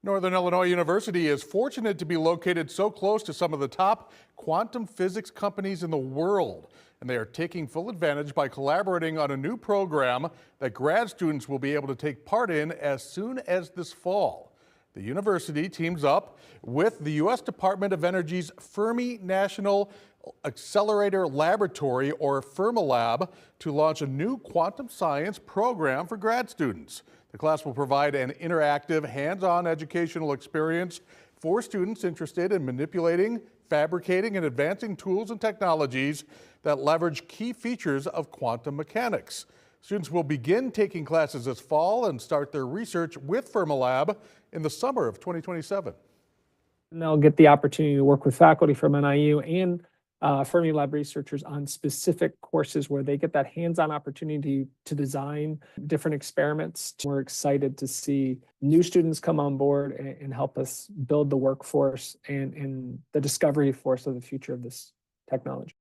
Northern Illinois University is fortunate to be located so close to some of the top quantum physics companies in the world. And they are taking full advantage by collaborating on a new program that grad students will be able to take part in as soon as this fall. The university teams up with the U.S. Department of Energy's Fermi National Accelerator Laboratory, or Fermilab, to launch a new quantum science program for grad students. The class will provide an interactive, hands-on educational experience for students interested in manipulating, fabricating, and advancing tools and technologies that leverage key features of quantum mechanics. Students will begin taking classes this fall and start their research with Fermilab in the summer of 2027. And they'll get the opportunity to work with faculty from NIU and Fermilab researchers on specific courses where they get that hands-on opportunity to design different experiments. We're excited to see new students come on board and help us build the workforce and the discovery force of the future of this technology.